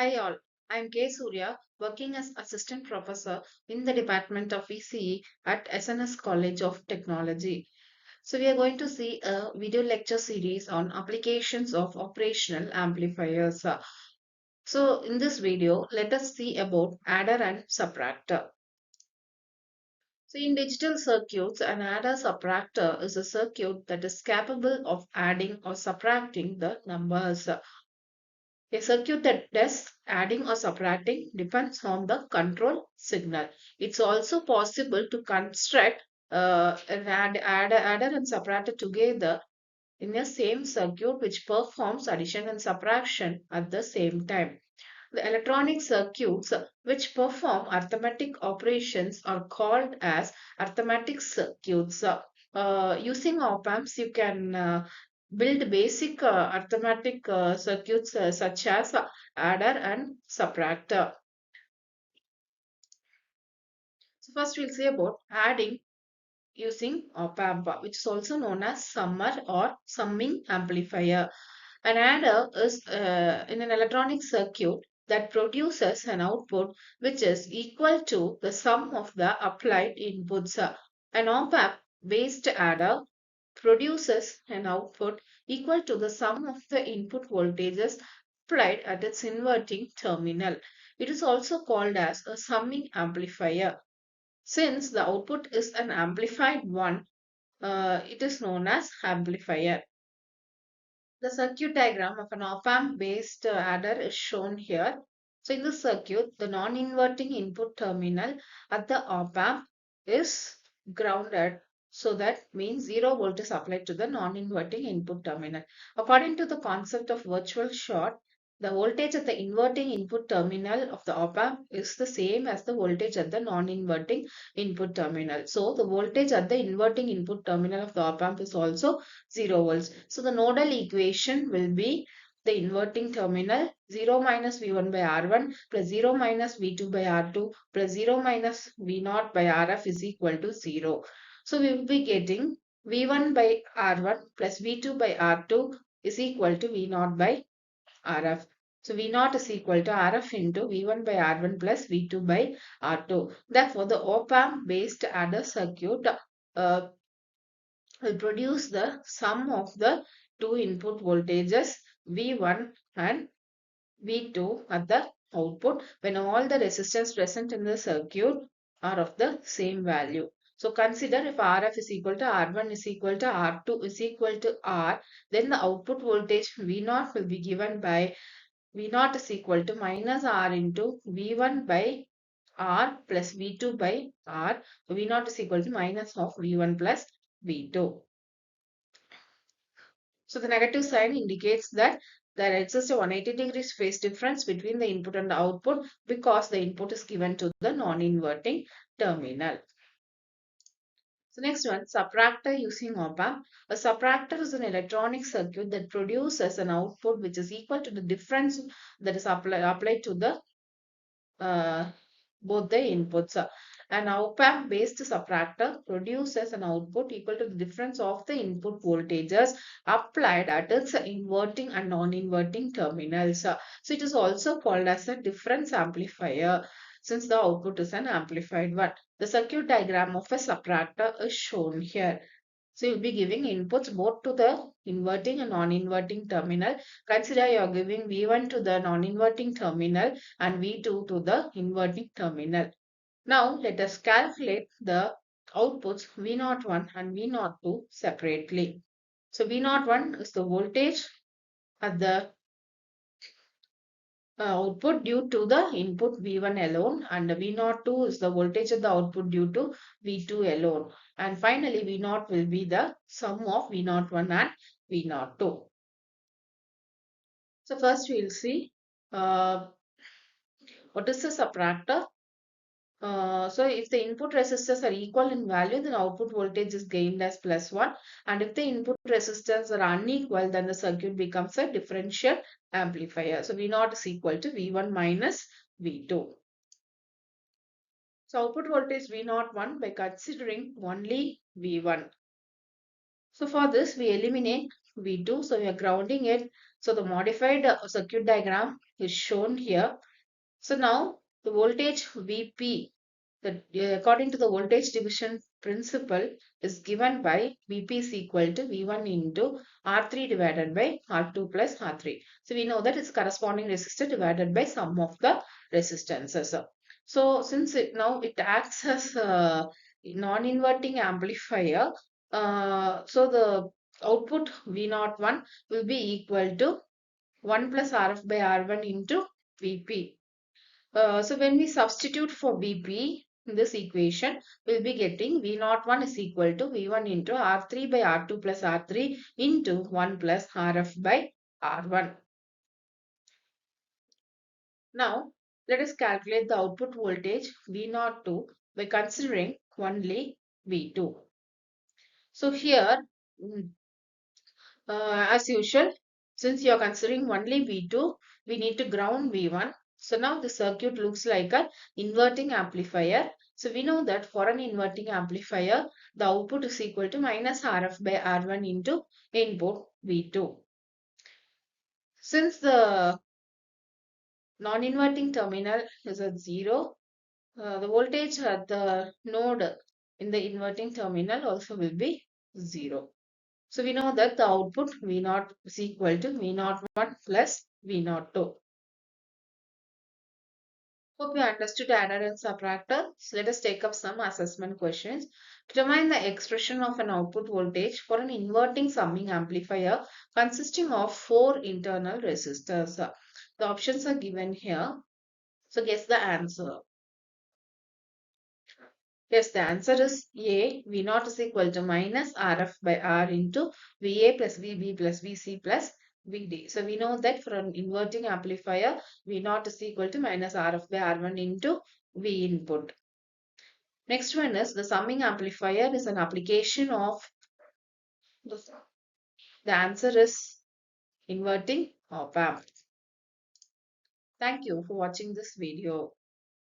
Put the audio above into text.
Hi all, I'm K. Surya, working as Assistant Professor in the Department of ECE at SNS College of Technology. So we are going to see a video lecture series on applications of operational amplifiers. So in this video, let us see about adder and subtractor. So in digital circuits, an adder subtractor is a circuit that is capable of adding or subtracting the numbers. A circuit that does adding or subtracting depends on the control signal. It's also possible to construct an adder and subtractor together in a same circuit which performs addition and subtraction at the same time. The electronic circuits which perform arithmetic operations are called as arithmetic circuits. Using op amps, you can build basic arithmetic circuits such as adder and subtractor. So first we'll say about adding using op amp, which is also known as summer or summing amplifier. An adder is in an electronic circuit that produces an output which is equal to the sum of the applied inputs. An op amp based adder produces an output equal to the sum of the input voltages applied at its inverting terminal. It is also called as a summing amplifier. Since the output is an amplified one, it is known as amplifier. The circuit diagram of an op-amp based adder is shown here. So in this circuit, the non-inverting input terminal at the op-amp is grounded. So that means 0 volt is applied to the non-inverting input terminal. According to the concept of virtual short, the voltage at the inverting input terminal of the op-amp is the same as the voltage at the non-inverting input terminal. So the voltage at the inverting input terminal of the op-amp is also 0 volts. So the nodal equation will be the inverting terminal 0 minus V1 by R1 plus 0 minus V2 by R2 plus 0 minus V0 by RF is equal to 0. So we will be getting V1 by R1 plus V2 by R2 is equal to V0 by RF. So V0 is equal to RF into V1 by R1 plus V2 by R2. Therefore, the op-amp based adder circuit uh, will produce the sum of the two input voltages V1 and V2 at the output when all the resistors present in the circuit are of the same value. So consider if RF is equal to R1 is equal to R2 is equal to R, then the output voltage V0 will be given by V0 is equal to minus R into V1 by R plus V2 by R. So V0 is equal to minus of V1 plus V2. So the negative sign indicates that there exists a 180 degrees phase difference between the input and the output because the input is given to the non-inverting terminal. So next one, subtractor using op amp. A subtractor is an electronic circuit that produces an output which is equal to the difference that is applied to the uh, both the inputs. An op-amp based subtractor produces an output equal to the difference of the input voltages applied at its inverting and non-inverting terminals. So it is also called as a difference amplifier since the output is an amplified one. The circuit diagram of a subtractor is shown here. So you'll be giving inputs both to the inverting and non-inverting terminal. Consider you are giving V1 to the non-inverting terminal and V2 to the inverting terminal. Now let us calculate the outputs V01 and V02 separately. So V01 is the voltage at the output due to the input V1 alone, and V02 is the voltage at the output due to V2 alone. And finally V0 will be the sum of V01 and V02. So first we will see uh, what is the subtractor. So if the input resistors are equal in value, then output voltage is gained as +1. And if the input resistors are unequal, then the circuit becomes a differential amplifier. So V0 is equal to V1 minus V2. So output voltage V01 by considering only V1. So for this we eliminate V2. So we are grounding it. So the modified circuit diagram is shown here. So now the voltage Vp, according to the voltage division principle, is given by Vp is equal to V1 into R3 divided by R2 plus R3. So we know that it's corresponding resistor divided by sum of the resistances. So since now it acts as a non-inverting amplifier, so the output V01 will be equal to 1 plus Rf by R1 into Vp. So when we substitute for Vp in this equation, we'll be getting V01 is equal to V1 into R3 by R2 plus R3 into 1 plus Rf by R1. Now, let us calculate the output voltage V02 by considering only V2. So here, mm, as usual, since you are considering only V2, we need to ground V1. So now the circuit looks like an inverting amplifier. So we know that for an inverting amplifier, the output is equal to minus Rf by R1 into input V2. Since the non-inverting terminal is at 0, the voltage at the node in the inverting terminal also will be 0. So we know that the output V0 is equal to V01 plus V02. Hope you understood adder and subtractor. So let us take up some assessment questions. Determine the expression of an output voltage for an inverting summing amplifier consisting of 4 internal resistors. The options are given here. So guess the answer. Yes, the answer is A. V0 is equal to minus Rf by R into Va plus Vb plus Vc plus Vd. So we know that for an inverting amplifier, V0 is equal to minus Rf by R1 into V input. Next one is the summing amplifier is an application of the answer is inverting op amp. Thank you for watching this video.